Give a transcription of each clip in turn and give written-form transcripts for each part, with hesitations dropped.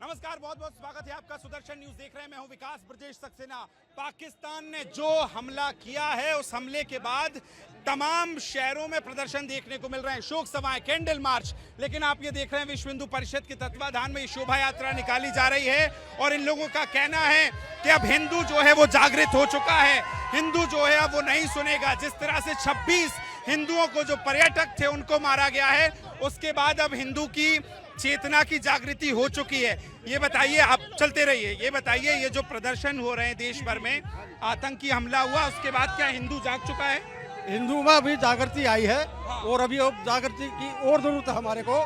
नमस्कार, बहुत बहुत स्वागत है आपका। सुदर्शन न्यूज देख रहे हैं, मैं हूं विकास ब्रजेश सक्सेना। पाकिस्तान ने जो हमला किया है, उस हमले के बाद तमाम शहरों में प्रदर्शन देखने को मिल रहे हैं, शोक सभाएं, कैंडल मार्च। लेकिन आप ये देख रहे हैं, विश्व हिंदू परिषद के तत्वाधान में ये शोभा यात्रा निकाली जा रही है और इन लोगों का कहना है कि अब हिंदू जो है वो जागृत हो चुका है, हिंदू जो है अब वो नहीं सुनेगा। जिस तरह से 26 हिंदुओं को जो पर्यटक थे उनको मारा गया है, उसके बाद अब हिंदू की चेतना की जागृति हो चुकी है। ये बताइए, आप चलते रहिए, ये बताइए, ये जो प्रदर्शन हो रहे हैं देश भर में, आतंकी हमला हुआ उसके बाद क्या हिंदू जाग चुका है? हिंदू में अभी जागृति आई है और अभी अब जागृति की और जरूरत है हमारे को।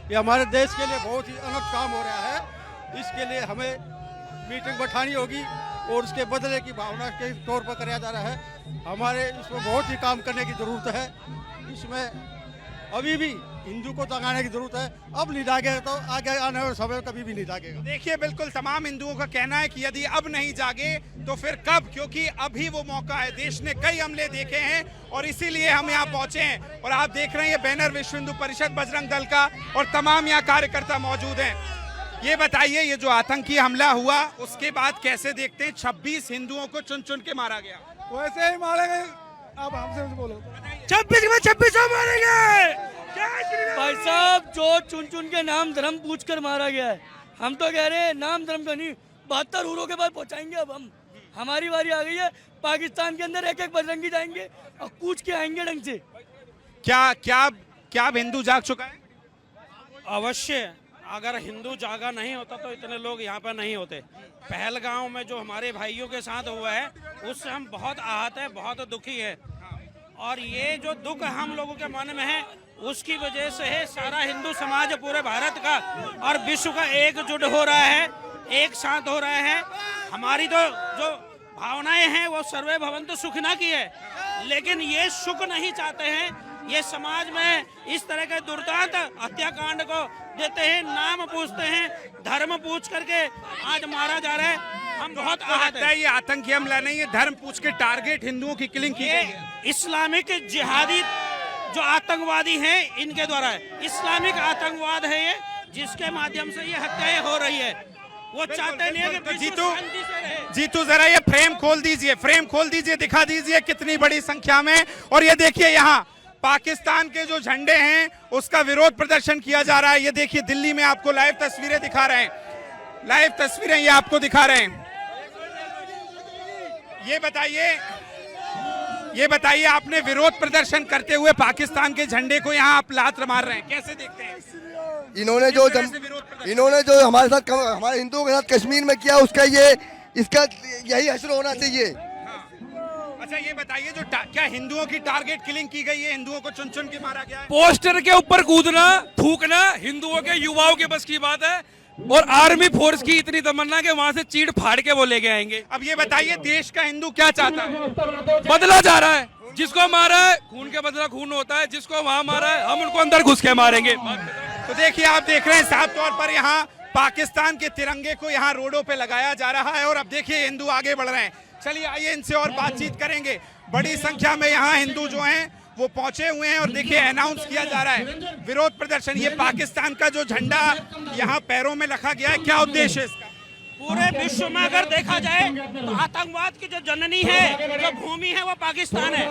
ये हमारे देश के लिए बहुत ही अनोखा काम हो रहा है। इसके लिए हमें मीटिंग बैठानी होगी और उसके बदले की भावना के तौर पर कराया जा रहा है। हमारे इसमें बहुत ही काम करने की जरूरत है। इसमें अभी भी हिंदू को जगाने की जरूरत है। अब नहीं जागेगा तो आगे आने वाले समय कभी भी नहीं जागेगा। देखिए, बिल्कुल तमाम हिंदुओं का कहना है कि यदि अब नहीं जागे तो फिर कब, क्योंकि अभी वो मौका है। देश ने कई हमले देखे हैं और इसीलिए हम यहाँ पहुंचे हैं। और आप देख रहे हैं ये बैनर विश्व हिंदू परिषद बजरंग दल का और तमाम यहाँ कार्यकर्ता मौजूद हैं। ये बताइए, ये जो आतंकी हमला हुआ उसके बाद कैसे देखते हैं? 26 हिंदुओं को चुन चुन के मारा गया। वैसे ही मारेंगे। अब हमसे बोलो, 26 में 26 मारेंगे। भाई साहब, जो चुन चुन के नाम धर्म पूछ कर मारा गया है, हम तो कह रहे हैं नाम धर्म का नहीं, 72 हुरों के बाद पहुंचाएंगे। अब हम, हमारी बारी आ गई है। पाकिस्तान के अंदर एक एक बजरंगी जाएंगे और कूच के आएंगे ढंग से। क्या क्या क्या अब हिंदू जाग चुका है? अवश्य। अगर हिंदू जागा नहीं होता तो इतने लोग यहाँ पर नहीं होते। पहलगांव में जो हमारे भाइयों के साथ हुआ है उससे हम बहुत आहत है, बहुत दुखी है। और ये जो दुख हम लोगों के मन में है उसकी वजह से है सारा हिंदू समाज पूरे भारत का और विश्व का एकजुट हो रहा है, एक साथ हो रहा है। हमारी तो जो भावनाएं हैं वो सर्वे भवन्तु सुखिनः की है, लेकिन ये सुख नहीं चाहते हैं। ये समाज में इस तरह के दुर्दांत हत्याकांड को देते हैं, नाम पूछते हैं, धर्म पूछ करके आज मारा जा रहा है। हम बहुत आहत हैं। ये आतंकी हमला नहीं, ये धर्म पूछ के टारगेट हिंदुओं की किलिंग की गई है। इस्लामिक जिहादी जो आतंकवादी हैं इनके द्वारा है। इस्लामिक आतंकवाद है ये, जिसके माध्यम से ये हत्याएं हो रही है। वो चाहते नहीं है कि विश्व शांति से रहे। जीतू, जरा ये फ्रेम खोल दीजिए, फ्रेम खोल दीजिए, दिखा दीजिए कितनी बड़ी संख्या में। और ये देखिए, यहाँ पाकिस्तान के जो झंडे हैं उसका विरोध प्रदर्शन किया जा रहा है। ये देखिए, दिल्ली में आपको लाइव तस्वीरें दिखा रहे हैं, लाइव तस्वीरें ये आपको दिखा रहे हैं। ये बताइए, आपने विरोध प्रदर्शन करते हुए पाकिस्तान के झंडे को यहाँ आप लात मार रहे हैं, कैसे देखते हैं? इन्होंने जो हमारे साथ, हमारे हिंदुओं के साथ कश्मीर में किया, उसका इसका यही हश्र होना चाहिए। अच्छा, ये बताइए, जो क्या हिंदुओं की टारगेट किलिंग की गई है, हिंदुओं को चुन चुन के मारा गया है? पोस्टर के ऊपर कूदना, थूकना हिंदुओं के युवाओं के बस की बात है और आर्मी फोर्स की इतनी तमन्ना के वहां से चीड़ फाड़ के वो लेके आएंगे। अब ये बताइए, देश का हिंदू क्या चाहता है? बदला जा रहा है। जिसको मारा है खून के बदला खून होता है, जिसको वहां मारा है हम उनको अंदर घुस के मारेंगे। तो देखिए, आप देख रहे हैं साफ तौर पर यहाँ पाकिस्तान के तिरंगे को यहाँ रोडों पे लगाया जा रहा है और अब देखिए हिंदू आगे बढ़ रहे हैं। चलिए, आइए इनसे और बातचीत करेंगे। बड़ी संख्या में यहाँ हिंदू जो हैं वो पहुंचे हुए हैं और देखिए अनाउंस किया जा रहा है विरोध प्रदर्शन। ये पाकिस्तान का जो झंडा यहाँ पैरों में रखा गया है, क्या उद्देश्य है इसका? पूरे विश्व में अगर देखा जाए तो आतंकवाद की जो जननी है, जो भूमि है, वो पाकिस्तान है।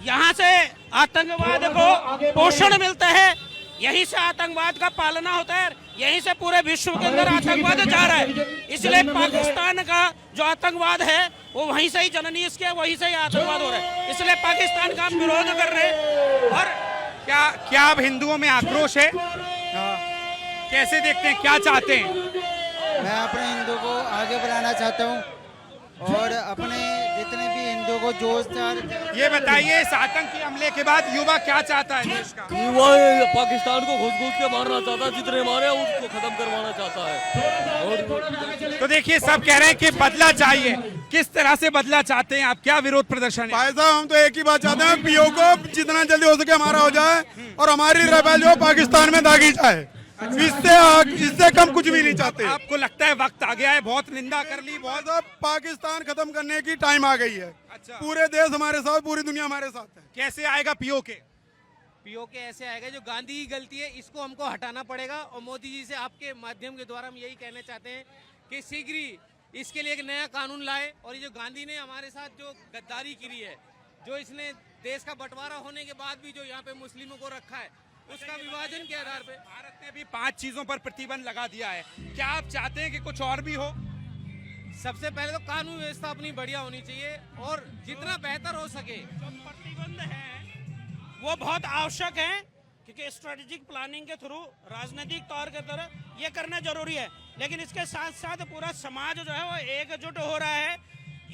यहाँ से आतंकवाद को पोषण मिलता है, यहीं से आतंकवाद का पालना होता है, यहीं से पूरे विश्व के अंदर आतंकवाद जा रहा है। इसलिए पाकिस्तान का जो आतंकवाद है वो वहीं से ही जननी इसके, वहीं से ही आतंकवाद हो रहा है। इसलिए पाकिस्तान का हम विरोध कर रहे हैं। और क्या अब हिंदुओं में आक्रोश है? कैसे देखते हैं, क्या चाहते हैं? मैं अपने हिंदू को आगे बढ़ाना चाहता हूँ और अपने जितने भी हिंदू को जोश। ये बताइए, इस आतंकी हमले के बाद युवा क्या चाहता है देश का? युवा पाकिस्तान को घुस घुस के मारना चाहता है, जितने मारे उसको खत्म करवाना चाहता है। और तो देखिए, सब कह रहे हैं कि बदला चाहिए। किस तरह से बदला चाहते हैं आप? क्या विरोध प्रदर्शन है? भाई साहब, हम तो एक ही बात चाहते हैं, पीओ को जितना जल्दी हो सके हमारा हो जाए और हमारी रेबेल जो पाकिस्तान में दागी जाए। इससे कम कुछ भी नहीं चाहते। आपको लगता है वक्त आ गया है? बहुत निंदा कर ली, बहुत। पाकिस्तान खत्म करने की टाइम आ गई है। अच्छा। पूरे देश हमारे साथ, पूरी दुनिया हमारे साथ है। कैसे आएगा पीओके? पीओके ऐसे आएगा जो गांधी की गलती है, इसको हमको हटाना पड़ेगा। और मोदी जी से आपके माध्यम के द्वारा हम यही कहना चाहते हैं कि शीघ्र ही इसके लिए एक नया कानून लाए। और ये जो गांधी ने हमारे साथ जो गद्दारी की है, जो इसने देश का बंटवारा होने के बाद भी जो यहाँ पे मुस्लिमों को रखा है, उसका विभाजन के आधार पे भारत ने भी 5 चीजों पर प्रतिबंध लगा दिया है। क्या आप चाहते हैं कि कुछ और भी हो? सबसे पहले तो कानून व्यवस्था अपनी बढ़िया होनी चाहिए और जितना बेहतर हो सके। जो प्रतिबंध है वो बहुत आवश्यक है, क्योंकि स्ट्रेटेजिक प्लानिंग के थ्रू राजनीतिक तौर के तरह ये करना जरूरी है। लेकिन इसके साथ साथ पूरा समाज जो है वो एकजुट हो रहा है,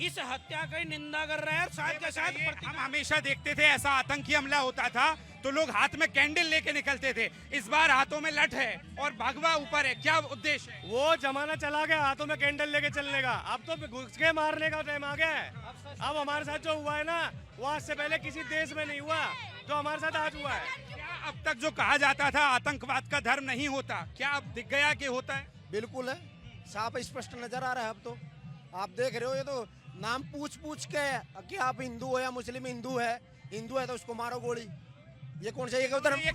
इस हत्या की निंदा कर रहा है। और साथ के साथ हम हमेशा देखते थे ऐसा आतंकी हमला होता था तो लोग हाथ में कैंडल लेके निकलते थे, इस बार हाथों में लठ है और भगवा ऊपर है, क्या उद्देश्य है? वो जमाना चला गया हाथों में कैंडल लेके चलने का, अब तो घुस के मारने का टाइम आ गया है। अब हमारे साथ जो हुआ है ना, वो आज से पहले किसी देश में नहीं हुआ जो हमारे साथ आज हुआ है। क्या अब तक जो कहा जाता था आतंकवाद का धर्म नहीं होता, क्या अब दिख गया कि होता है? बिल्कुल है, साफ स्पष्ट नजर आ रहा है। अब तो आप देख रहे हो, ये तो नाम पूछ पूछ के कि आप हिंदू हो या मुस्लिम, हिंदू है तो उसको मारो गोली। ये कौन सा ये धर्म? ये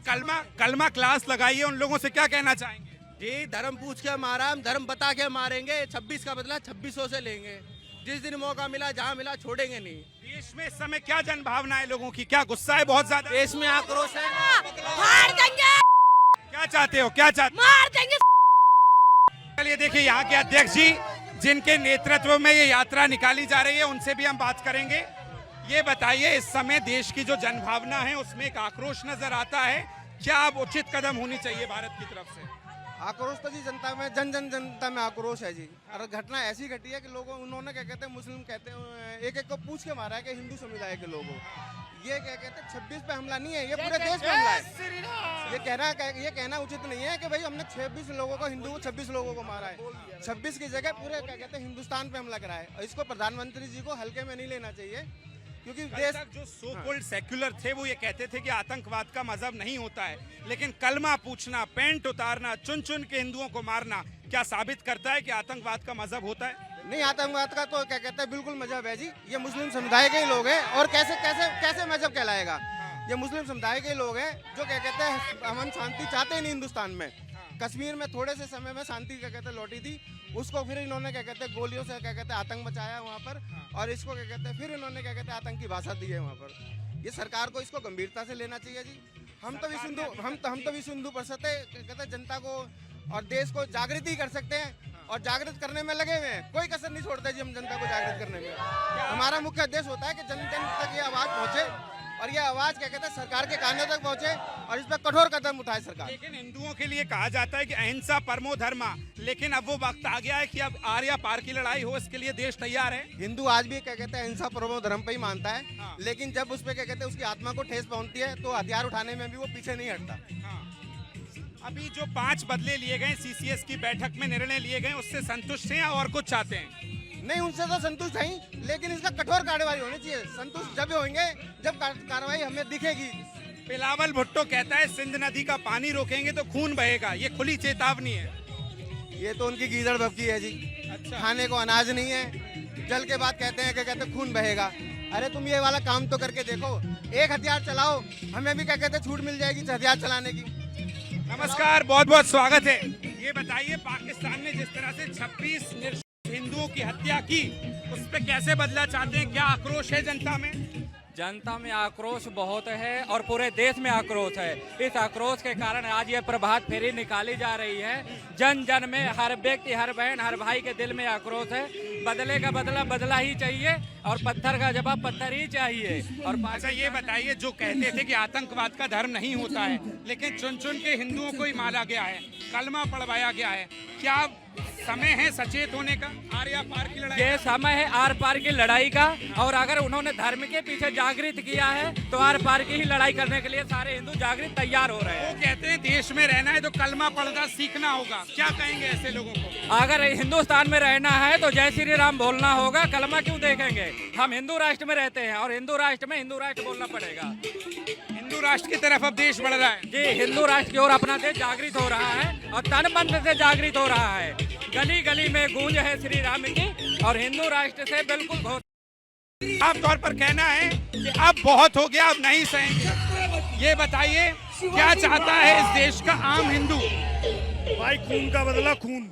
कलमा क्लास लगाइए, उन लोगों से क्या कहना चाहेंगे? जी, धर्म पूछ के मारा, हम धर्म बता के मारेंगे। 26 का बदला 2600 से लेंगे। जिस दिन मौका मिला, जहाँ मिला, छोड़ेंगे नहीं। देश में इस समय क्या जन भावना है लोगों की? क्या गुस्सा है बहुत ज्यादा? देश में आक्रोश है। मार देंगे, क्या चाहते हो, क्या चाहते? मार देंगे। चलिए देखिए यहाँ के अध्यक्ष जी जिनके नेतृत्व में ये यात्रा निकाली जा रही है, उनसे भी हम बात करेंगे। ये बताइए, इस समय देश की जो जनभावना है उसमें एक आक्रोश नजर आता है, क्या अब उचित कदम होनी चाहिए भारत की तरफ से? आक्रोश तो जी जनता में, जनता में आक्रोश है जी। और घटना ऐसी घटी है कि लोगों उन्होंने क्या कहते हैं, मुस्लिम कहते हैं, एक एक को पूछ के मारा है कि हिंदू समुदाय के लोगों। ये क्या कहते हैं 26 पे हमला नहीं है, ये पूरे देश पे हमला है। ये कहना उचित नहीं है कि भाई हमने 26 लोगों को, हिंदू को 26 लोगों को मारा है। 26 की जगह पूरे क्या कहते हैं हिंदुस्तान पे हमला करा है। और इसको प्रधानमंत्री जी को हल्के में नहीं लेना चाहिए, क्योंकि देश जो सो कॉल्ड सेक्युलर थे वो ये कहते थे कि आतंकवाद का मजहब नहीं होता है, लेकिन कलमा पूछना, पैंट उतारना, चुन चुन के हिंदुओं को मारना क्या साबित करता है कि आतंकवाद का मजहब होता है? नहीं, आतंकवाद का तो क्या कहते हैं बिल्कुल मजहब है जी। ये मुस्लिम समुदाय के ही लोग हैं, और कैसे कैसे कैसे मजहब कहलाएगा? ये मुस्लिम समुदाय के लोग हैं जो क्या कहते हैं अमन शांति चाहते ही नहीं हिंदुस्तान में। कश्मीर में थोड़े से समय में शांति क्या कहते हैं लौटी थी, उसको फिर इन्होंने क्या कहते हैं गोलियों से क्या कहते हैं आतंक मचाया वहाँ पर। और इसको क्या कहते हैं फिर इन्होंने क्या कहते हैं आतंकी भाषा दी है वहाँ पर। ये सरकार को इसको गंभीरता से लेना चाहिए जी। हम तो विश्व हिंदू परिषद कहते हैं जनता को और देश को जागृति कर सकते हैं, और जागृत करने में लगे हुए हैं। कोई कसर नहीं छोड़ते जी हम जनता को जागृत करने में। हमारा मुख्य उद्देश्य होता है कि जन जन तक ये आवाज पहुंचे, और ये आवाज क्या कहते हैं सरकार के कानों तक पहुंचे, और इस पर कठोर कदम उठाए सरकार। लेकिन हिंदुओं के लिए कहा जाता है कि अहिंसा परमो धर्मा, लेकिन अब वो वक्त आ गया है कि अब आर्या पार की लड़ाई हो, इसके लिए देश तैयार है। हिंदू आज भी क्या कहते हैं अहिंसा परमो धर्म पे ही मानता है, लेकिन जब उस पर क्या कहते हैं उसकी आत्मा को ठेस पहुंचती है तो हथियार उठाने में भी वो पीछे नहीं हटता। अभी जो 5 बदले लिए गए, सीसीएस की बैठक में निर्णय लिए गए, उससे संतुष्ट हैं या और कुछ चाहते हैं? नहीं, उनसे तो संतुष्ट हैं, लेकिन इसका कठोर कार्रवाई होनी चाहिए। संतुष्ट जब होंगे जब कार्रवाई हमें दिखेगी। बिलावल भुट्टो कहता है सिंध नदी का पानी रोकेंगे तो खून बहेगा, ये खुली चेतावनी है। ये तो उनकी गीदड़ भभकी है जी। अच्छा। खाने को अनाज नहीं है, जल के बाद कहते हैं कि कहते खून बहेगा। अरे तुम ये वाला काम तो करके देखो, एक हथियार चलाओ, हमें भी क्या कहते छूट मिल जाएगी हथियार चलाने की। नमस्कार, बहुत बहुत स्वागत है। ये बताइए, पाकिस्तान ने जिस तरह से 26 निर्दोष हिंदुओं की हत्या की, उस पर कैसे बदला चाहते हैं? क्या आक्रोश है जनता में? जनता में आक्रोश बहुत है और पूरे देश में आक्रोश है। इस आक्रोश के कारण आज ये प्रभात फेरी निकाली जा रही है। जन जन में, हर व्यक्ति, हर बहन, हर भाई के दिल में आक्रोश है। बदले का बदला बदला ही चाहिए, और पत्थर का जवाब पत्थर ही चाहिए। और अच्छा, ये बताइए, जो कहते थे कि आतंकवाद का धर्म नहीं होता है, लेकिन चुन चुन के हिंदुओं को ही मारा गया है, कलमा पढ़वाया गया है, क्या समय है सचेत होने का? आर्या पार की लड़ाई, ये समय है आर पार की लड़ाई का। और अगर उन्होंने धर्म के पीछे जागृत किया है तो आर पार की ही लड़ाई करने के लिए सारे हिंदू जागृत तैयार हो रहे हैं। वो कहते हैं देश में रहना है तो कलमा पढ़ना सीखना होगा, क्या कहेंगे ऐसे लोगों को? अगर हिंदुस्तान में रहना है तो जय श्री राम बोलना होगा, कलमा क्यों देखेंगे? हम हिंदू राष्ट्र में रहते हैं, और हिंदू राष्ट्र में हिंदू राष्ट्र बोलना पड़ेगा। हिंदू राष्ट्र की तरफ अब देश बढ़ रहा है जी, हिंदू राष्ट्र की ओर अपना देश जागृत हो रहा है, और तन मन से जागृत हो रहा है। गली गली में गूंज है श्री राम की, और हिंदू राष्ट्र से बिल्कुल बहुत साफ तौर पर कहना है कि अब बहुत हो गया, अब नहीं सहेंगे। ये बताइए क्या चाहता है इस देश का आम हिंदू? भाई खून का बदला खून।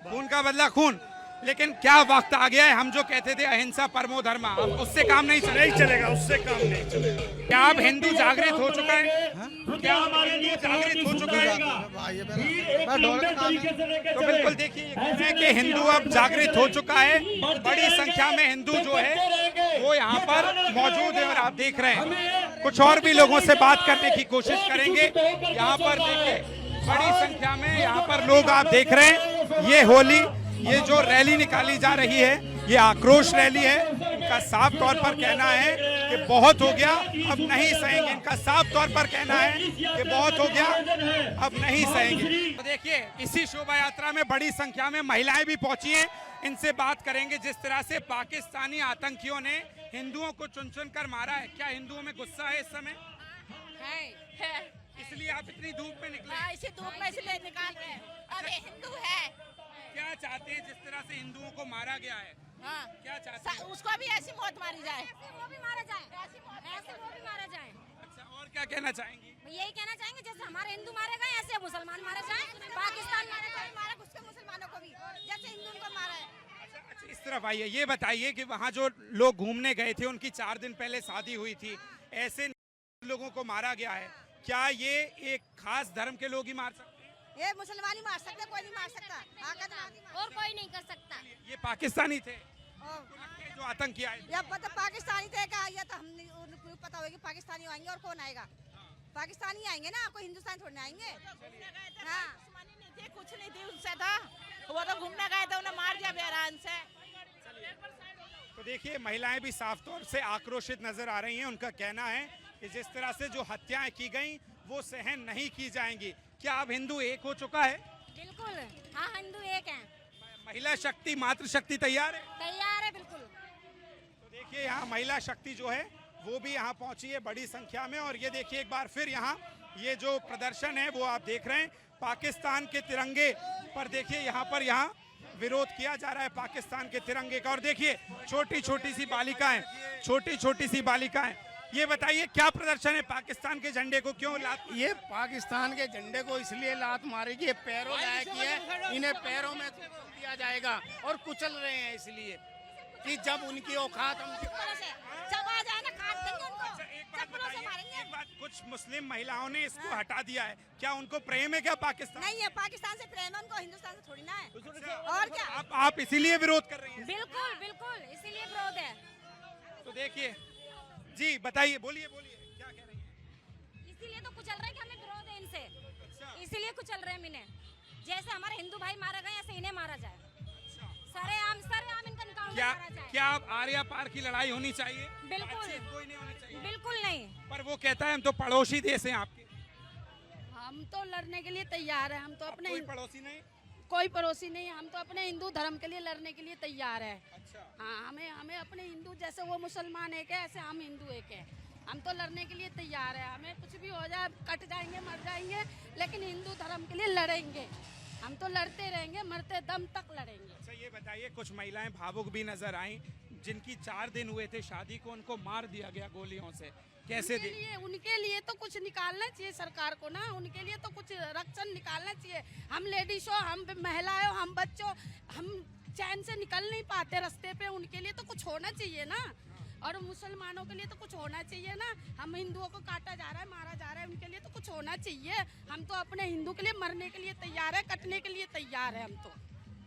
खून का बदला खून। लेकिन क्या वक्त आ गया है, हम जो कहते थे अहिंसा परमो धर्मा, अब उससे काम नहीं चलेगा, उससे काम नहीं चलेगा। क्या अब हिंदू जागृत हो चुका है? क्या अब हिंदू जागृत हो चुका है? तो बिल्कुल देखिए ये कह रहे हैं कि हिंदू अब जागृत हो चुका है। बड़ी संख्या में हिंदू जो है वो यहाँ पर मौजूद है और आप देख रहे हैं। कुछ और भी लोगों से बात करने की कोशिश करेंगे। यहाँ पर देखिए बड़ी संख्या में यहाँ पर लोग आप देख रहे हैं। ये होली, ये जो रैली निकाली जा रही है, ये आक्रोश रैली है। इनका साफ तौर पर कहना है कि बहुत हो गया, अब नहीं सहेंगे। इनका साफ तौर पर कहना है कि बहुत हो गया, अब नहीं सहेंगे। तो देखिए इसी शोभा यात्रा में बड़ी संख्या में महिलाएं भी पहुंची हैं। इनसे बात करेंगे। जिस तरह से पाकिस्तानी आतंकियों ने हिंदुओं को चुन चुन कर मारा है, क्या हिंदुओं में गुस्सा है इस समय? है। इसलिए आप इतनी धूप में निकले? हाँ, इसी धूप में इसलिए निकाल रहे हैं। अब ये हिंदू है। क्या चाहते हैं जिस तरह से हिंदुओं को मारा गया है? हाँ, क्या चाहते हैं? उसको भी ऐसी मौत मारी जाए, वो भी मारा जाए, ऐसे वो भी मारा जाए। अच्छा, और क्या कहना चाहेंगी? यही कहना चाहेंगे जैसे हमारे हिंदू मारे गए ऐसे मुसलमान मारे जाए, पाकिस्तान मारे गए, मारे उसके मुसलमानों को भी जैसे हिंदू को मारा है। अच्छा, इस तरफ आइए। ये बताइए कि वहाँ जो लोग घूमने गए थे, उनकी 4 दिन पहले शादी हुई थी, ऐसे लोगों को मारा गया है। क्या ये एक खास धर्म के लोग ही मार सकते हैं? ये मुसलमान ही मार सकते, कोई नहीं मार सकता, और कोई नहीं कर सकता। ये पाकिस्तानी थे जो आतंकी आए? या मतलब पाकिस्तानी थे क्या? ये तो हमने उनको पता होगा कि पाकिस्तानी आएंगे और कौन आएगा? पाकिस्तानी आएंगे ना, कोई हिंदुस्तान थोड़ी ना आएंगे। हाँ, कुछ नहीं थी उनसे था, वो तो घूमने गए थे, उन्हें मार दिया बेरान से। तो देखिए महिलाएं भी साफ तौर से आक्रोशित नजर आ रही हैं। उनका कहना है कि जिस तरह से जो हत्याएं की गई वो सहन नहीं की जाएंगी। क्या अब हिंदू एक हो चुका है? बिल्कुल, हाँ हिंदू एक है। महिला शक्ति, मातृशक्ति तैयार है? तैयार है बिल्कुल। तो देखिए यहाँ महिला शक्ति जो है वो भी यहाँ पहुंची है बड़ी संख्या में। और ये देखिए एक बार फिर यहाँ ये जो प्रदर्शन है वो आप देख रहे हैं पाकिस्तान के तिरंगे पर। देखिए यहाँ पर यहाँ विरोध किया जा रहा है पाकिस्तान के तिरंगे का। और देखिए छोटी छोटी सी बालिकाएं, छोटी छोटी सी बालिकाएं। ये बताइए क्या प्रदर्शन है? पाकिस्तान के झंडे को क्यों लात? ये पाकिस्तान के झंडे को इसलिए लात मारेगी, ये पैरों लायक है, इन्हें पैरों में दिया जाएगा और कुचल रहे हैं इसलिए कि जब उनकी औकात हम जब आ जाए ना काट देंगे उनको। एक बात, कुछ मुस्लिम महिलाओं ने इसको हटा दिया है, क्या उनको प्रेम है क्या पाकिस्तान? नहीं है, पाकिस्तान से प्रेम है उनको, हिंदुस्तान से थोड़ी ना है। और क्या? आप इसीलिए विरोध कर रही हैं? बिल्कुल बिल्कुल, इसीलिए विरोध है। तो देखिए जी, बताइए, बोलिए बोलिए, क्या कह रही हैं? इसीलिए तो कुचल रहे हैं कि हमें विरोध है इनसे। इसीलिए कुचल रहे हैं इन्हें। जैसे हमारे हिंदू भाई मारा गए ऐसे इन्हें मारा जाए। सरेआम इनका निकाल मारा जाए। क्या अब आर्या पार की लड़ाई होनी चाहिए? बिल्कुल कोई नहीं होनी चाहिए। बिल्कुल नहीं। पर वो कहता है हम तो पड़ोसी देश हैं आपके। हम तो लड़ने के लिए तैयार है। हम तो अपने कोई पड़ोसी नहीं, कोई पड़ोसी नहीं, हम तो अपने हिंदू धर्म के लिए लड़ने के लिए तैयार है। अच्छा। हाँ, हमें अपने हिंदू जैसे वो मुसलमान एक है ऐसे हम हिंदू एक है। हम तो लड़ने के लिए तैयार है। हमें कुछ भी हो जाए, कट जाएंगे, मर जाएंगे, लेकिन हिंदू धर्म के लिए लड़ेंगे। हम तो लड़ते रहेंगे, मरते दम तक लड़ेंगे। अच्छा ये बताइए, कुछ महिलाएं भावुक भी नजर आई जिनकी 4 दिन हुए थे शादी को, उनको मार दिया गया गोलियों से, कैसे? उनके लिए तो कुछ निकालना चाहिए सरकार को ना, उनके लिए तो कुछ रक्षण निकालना चाहिए। हम लेडीज हो, हम महिलाएं हो, हम बच्चों, हम चैन से निकल नहीं पाते रास्ते पे, उनके लिए तो कुछ होना चाहिए ना। और मुसलमानों के लिए तो कुछ होना चाहिए ना। हम हिंदुओं को काटा जा रहा है, मारा जा रहा है, उनके लिए तो कुछ होना चाहिए। हम तो अपने हिंदू के लिए मरने के लिए तैयार है, कटने के लिए तैयार है हम तो।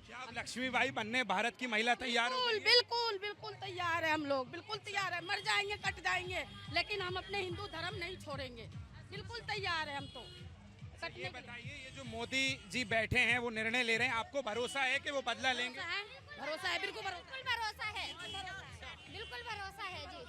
क्या अब लक्ष्मीबाई बनने भारत की महिला तैयार हो गई है? बिल्कुल बिल्कुल तैयार है, हम लोग बिल्कुल तैयार है। मर जाएंगे, कट जाएंगे, लेकिन हम अपने हिंदू धर्म नहीं छोड़ेंगे। बिल्कुल तैयार है हम तो। ये बताइए, ये जो मोदी जी बैठे हैं वो निर्णय ले रहे हैं, आपको भरोसा है कि वो बदला लेंगे? भरोसा है, बिल्कुल भरोसा है, बिल्कुल भरोसा है जी।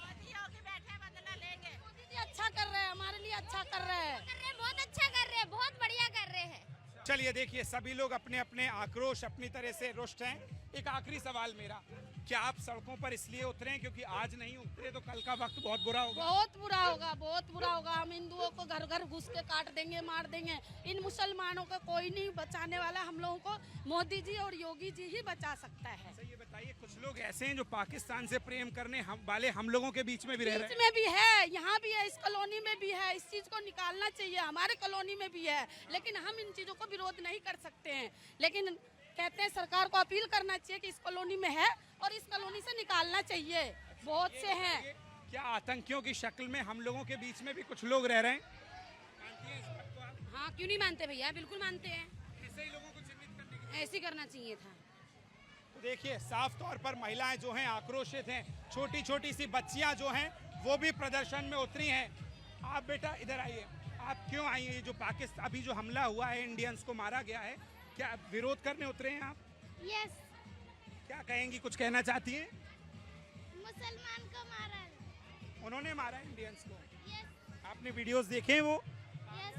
बदला लेंगे। मोदी जी अच्छा कर रहे हैं, हमारे लिए अच्छा कर रहे हैं, बहुत अच्छा कर रहे हैं, बहुत बढ़िया कर रहे हैं। चलिए देखिए, सभी लोग अपने अपने आक्रोश अपनी तरह से रुष्ट हैं। एक आखिरी सवाल मेरा, क्या आप सड़कों पर इसलिए उतरे हैं क्योंकि आज नहीं उतरे तो कल का वक्त बहुत बुरा होगा? बहुत बुरा होगा, बहुत बुरा होगा। हम हिंदुओं को घर घर घुस के काट देंगे, मार देंगे। इन मुसलमानों को कोई नहीं बचाने वाला, हम लोगों को मोदी जी और योगी जी ही बचा सकता है। ये बताइए, कुछ लोग ऐसे हैं जो पाकिस्तान से प्रेम करने वाले हम लोगों के बीच में भी रह रहे हैं। बीच में भी है, यहाँ भी है, इस कॉलोनी में भी है। इस चीज को निकालना चाहिए, हमारे कॉलोनी में भी है, लेकिन हम इन चीजों को विरोध नहीं कर सकते हैं। लेकिन कहते हैं सरकार को अपील करना चाहिए कि इस कॉलोनी में है और इस कॉलोनी से निकालना चाहिए। बहुत से हैं। क्या आतंकियों की शक्ल में हम लोगों के बीच में भी कुछ लोग रह रहे हैं? हाँ, क्यों नहीं मानते भैया, बिल्कुल मानते हैं। ऐसे ही लोगों को चिन्हित करने की ऐसे ही करना चाहिए था। तो देखिए, साफ तौर पर महिलाएं जो हैं आक्रोशित हैं। छोटी छोटी सी बच्चियां जो हैं वो भी प्रदर्शन में उतरी हैं। आप बेटा इधर आइए, आप क्यों आई हैं? जो पाकिस्तान अभी जो हमला हुआ है, इंडियंस को मारा गया है, क्या विरोध करने उतरे हैं आप? यस। क्या कहेंगी, कुछ कहना चाहती हैं? मुसलमान को मारा। उन्होंने मारा इंडियंस को? यस। आपने वीडियोस देखे हैं वो? यस।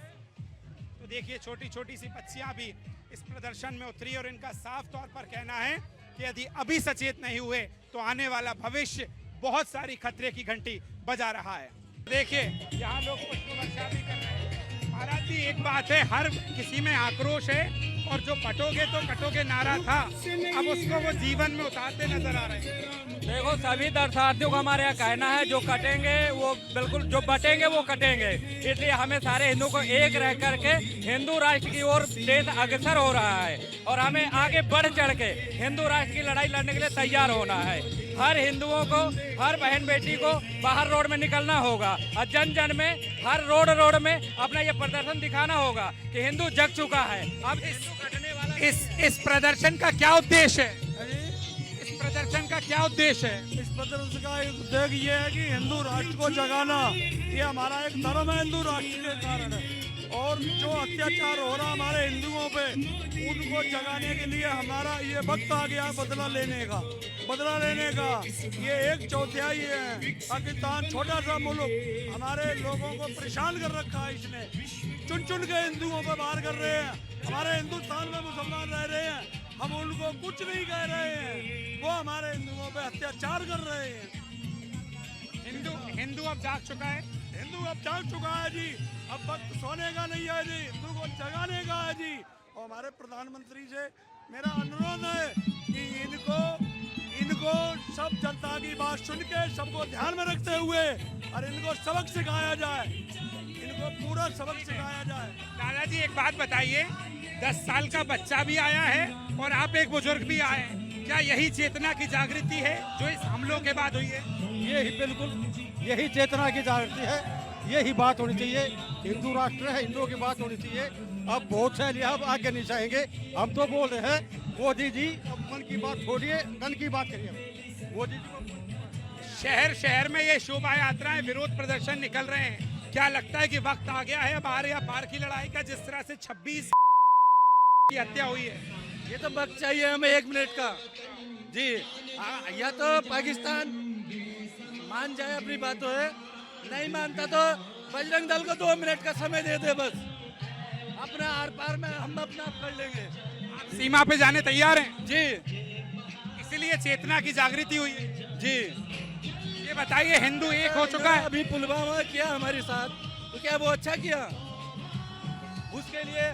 तो देखिए, छोटी छोटी सी बच्चियां भी इस प्रदर्शन में उतरी और इनका साफ तौर पर कहना है कि यदि अभी सचेत नहीं हुए तो आने वाला भविष्य बहुत सारी खतरे की घंटी बजा रहा है। देखिए, यहाँ लोग पुष्प वर्षा भी कर रहे हैं। महाराज जी, एक बात है, हर किसी में आक्रोश है और जो कटोगे तो कटोगे नारा था, अब उसको वो जीवन में उतारते नजर आ रहे हैं। देखो, सभी दर्शनार्थियों का हमारे यहाँ कहना है, जो कटेंगे वो बिल्कुल, जो बटेंगे वो कटेंगे। इसलिए हमें सारे हिंदू को एक रह करके हिंदू राष्ट्र की ओर देश अग्रसर हो रहा है और हमें आगे बढ़ चढ़ के हिंदू राष्ट्र की लड़ाई लड़ने के लिए तैयार होना है। हर हिंदुओं को, हर बहन बेटी को बाहर रोड में निकलना होगा और जन जन में, हर रोड में अपना ये प्रदर्शन दिखाना होगा कि हिंदू जग चुका है। अब इस प्रदर्शन का क्या उद्देश्य है? इस प्रदर्शन का क्या उद्देश्य है? इस प्रदर्शन का एक उद्देश्य ये है कि हिंदू राष्ट्र को जगाना। ये हमारा एक धर्म है हिंदू राष्ट्र के कारण, और जो अत्याचार हो रहा हमारे हिंदुओं पे, उनको जगाने के लिए हमारा ये वक्त आ गया बदला लेने का। ये 1/4 है। पाकिस्तान छोटा सा मुल्क हमारे लोगों को परेशान कर रखा है। इसने चुन चुन के हिंदुओं पर वार कर रहे हैं। हमारे हिंदुस्तान में मुसलमान रह रहे हैं, हम उनको कुछ नहीं कह रहे हैं, वो हमारे हिंदुओं पे अत्याचार कर रहे हैं। हिंदू अब जाग चुका है। हिंदू अब जाग चुका है जी। अब वक्त सोने का नहीं है जी, हिंदू को जगाने का है जी। और हमारे प्रधानमंत्री से मेरा अनुरोध है कि इनको सब जनता की बात सुन के सबको ध्यान में रखते हुए और इनको सबक सिखाया जाए, इनको पूरा सबक सिखाया जाए। दादाजी, एक बात बताइए, 10 साल का बच्चा भी आया है और आप एक बुजुर्ग भी आए हैं, क्या यही चेतना की जागृति है जो इस हमलों के बाद हुई है? यही बिल्कुल, यही चेतना की जागृति है, यही बात होनी चाहिए। हिंदू राष्ट्र है, हिंदुओं की बात होनी चाहिए। अब बहुत से लिए अब आगे नहीं चाहेंगे। हम तो बोल रहे हैं, मोदी जी अब मन की बात छोड़िए, तन की बात करिए। मोदी जी को शहर शहर में ये शोभा यात्राएं, विरोध प्रदर्शन निकल रहे हैं। क्या लगता है कि वक्त आ गया है अब आर या पार की लड़ाई का, जिस तरह से 26 की हत्या हुई है? ये तो वक्त चाहिए हमें 1 मिनट का जी। या तो पाकिस्तान मान जाए अपनी बातों है, नहीं मानता तो बजरंग दल को 2 मिनट का समय दे दे बस। अपना आर पार में हम अपना आप कर लेंगे। आप सीमा पे जाने तैयार हैं जी, इसीलिए चेतना की जागृति हुई है जी। ये बताइए, हिंदू एक हो चुका है? अभी पुलवामा किया हमारे साथ, तो क्या वो अच्छा किया? उसके लिए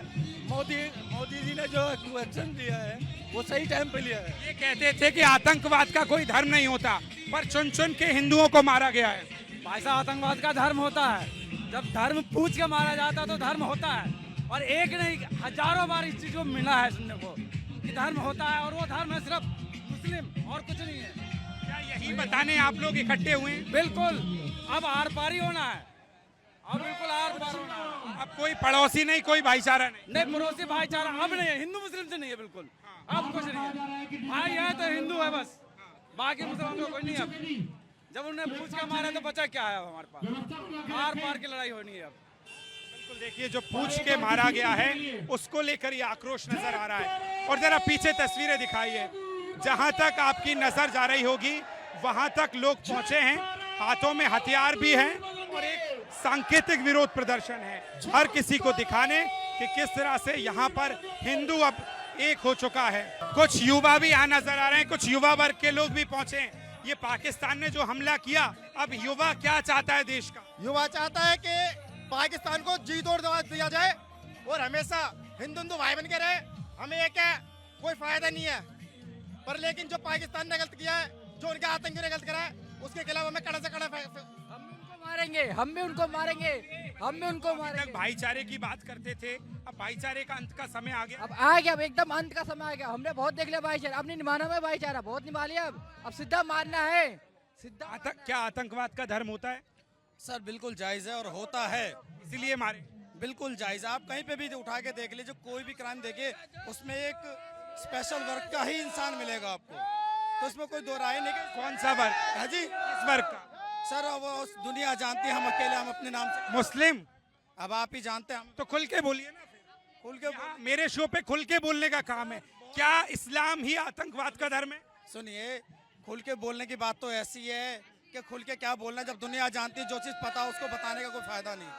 मोदी जी ने जो एक्शन लिया है वो सही टाइम पे लिया है। ये कहते थे कि आतंकवाद का कोई धर्म नहीं होता, पर चुन चुन के हिंदुओं को मारा गया है। ऐसा आतंकवाद का धर्म होता है, जब धर्म पूछ के मारा जाता है तो धर्म होता है। और एक नहीं, हजारों बार इस चीज को मिला है सुनने को कि धर्म होता है, और वो धर्म है सिर्फ मुस्लिम और कुछ नहीं है। क्या यही बताने आप लोग इकट्ठे हुए हैं? बिल्कुल, अब आर पार ही होना है, अब बिल्कुल आर पार होना है। अब कोई पड़ोसी नहीं, कोई भाईचारा नहीं। पड़ोसी भाईचारा अब नहीं है, हिंदू मुस्लिम से नहीं है, बिल्कुल अब कुछ नहीं है। भाई है तो हिंदू है बस, बाकी मुसलमान को कोई नहीं। अब जब उन्हें पूछ के मारा तो बचा क्या है हमारे पास? आर पार की लड़ाई होनी है अब। बिल्कुल, देखिए, जो पूछ के मारा गया है उसको लेकर ये आक्रोश नजर आ रहा है। और जरा पीछे तस्वीरें दिखाइए, जहां तक आपकी नजर जा रही होगी वहां तक लोग पहुंचे हैं, हाथों में हथियार भी हैं और एक सांकेतिक विरोध प्रदर्शन है, हर किसी को दिखाने कि किस तरह से यहाँ पर हिंदू अब एक हो चुका है। कुछ युवा भी यहाँ नजर आ रहे हैं, कुछ युवा वर्ग के लोग भी पहुंचे हैं। ये पाकिस्तान ने जो हमला किया, अब युवा क्या चाहता है देश का? युवा चाहता है कि पाकिस्तान को जीत और दवा दिया जाए और हमेशा हिंदू हिंदू भाई बन के रहे। हमें ये क्या कोई फायदा नहीं है, पर लेकिन जो पाकिस्तान ने गलत किया है, जो उनके आतंकियों ने गलत करा है, उसके खिलाफ हमें कड़ा से कड़ा मारेंगे, हम भी उनको मारेंगे, हम भी उनको मारेंगे। भाईचारे की बात करते थे, अब भाईचारे का अंत का समय आ गया। अब आ गया, अब एकदम अंत का समय आ गया। हमने बहुत देख लिया भाईचारा, अब नहीं निभाना है भाईचारा, बहुत निभा लिया। अब सीधा मारना है, सीधा। क्या आतंकवाद का धर्म होता है? सर बिल्कुल जायज है और होता है, इसलिए मारे। बिल्कुल जायज है। आप कहीं पे भी उठा के देख लीजिए, कोई भी क्राइम देखिए, उसमें एक स्पेशल वर्ग का ही इंसान मिलेगा आपको, तो उसमें कोई दो राय नहीं। कौन सा वर्ग है जी? किस वर्ग का? सर वो दुनिया जानती है, हम अकेले हम अपने नाम से मुस्लिम। अब आप ही जानते हैं, हम तो खुल के बोलिए ना। खुल के मेरे शो पे खुल के बोलने का काम है। क्या इस्लाम ही आतंकवाद का धर्म है? सुनिए, खुल के बोलने की बात तो ऐसी है कि खुल के क्या बोलना, जब दुनिया जानती है, जो चीज पता है उसको बताने का कोई फायदा नहीं।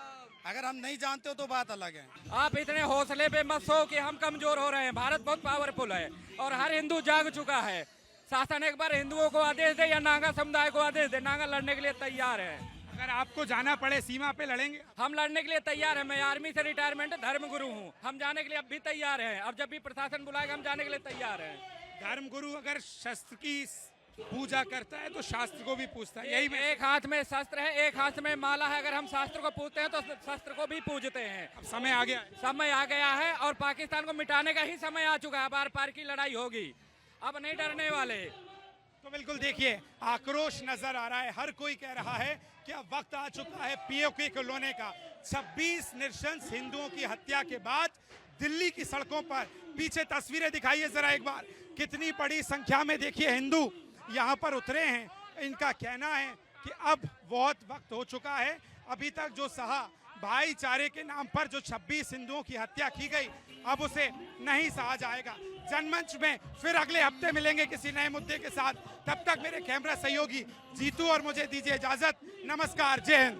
अगर हम नहीं जानते हो तो बात अलग है। आप इतने हौसले पे मत सो कि हम कमजोर हो रहे हैं। भारत बहुत पावरफुल है और हर हिंदू जाग चुका है। शासन एक बार हिंदुओं को आदेश दे या नागा समुदाय को आदेश दे, नागा लड़ने के लिए तैयार है। अगर आपको जाना पड़े सीमा पे लड़ेंगे? हम लड़ने के लिए तैयार हैं। मैं आर्मी से रिटायरमेंट धर्मगुरु हूँ, हम जाने के लिए अब भी तैयार हैं और जब भी प्रशासन बुलाएगा हम जाने के लिए तैयार हैं। धर्मगुरु अगर शस्त्र की पूजा करता है तो शास्त्र को भी पूछता है। यही एक हाथ में शस्त्र है, एक हाथ में माला है। अगर हम शास्त्र को पूजते हैं तो शस्त्र को भी पूजते हैं। अब समय आ गया, समय आ गया है और पाकिस्तान को मिटाने का ही समय आ चुका है। बार पार की लड़ाई होगी, अब नहीं डरने वाले। तो बिल्कुल देखिए, आक्रोश नजर आ रहा है। हर कोई कह रहा है कि अब वक्त आ चुका है पीओके को लोने का। 26 नृशंस हिंदुओं की हत्या के बाद दिल्ली की सड़कों पर, पीछे तस्वीरें दिखाइए जरा एक बार, कितनी बड़ी संख्या में देखिए हिंदू यहाँ पर उतरे हैं। इनका कहना है कि अब बहुत वक्त हो चुका है। अभी तक जो सहा, भाईचारे के नाम पर जो 26 हिंदुओं की हत्या की गई, अब उसे नहीं सहा जाएगा। जनमंच में फिर अगले हफ्ते मिलेंगे किसी नए मुद्दे के साथ। तब तक मेरे कैमरा सहयोगी जीतू और मुझे दीजिए इजाजत। नमस्कार, जय हिंद।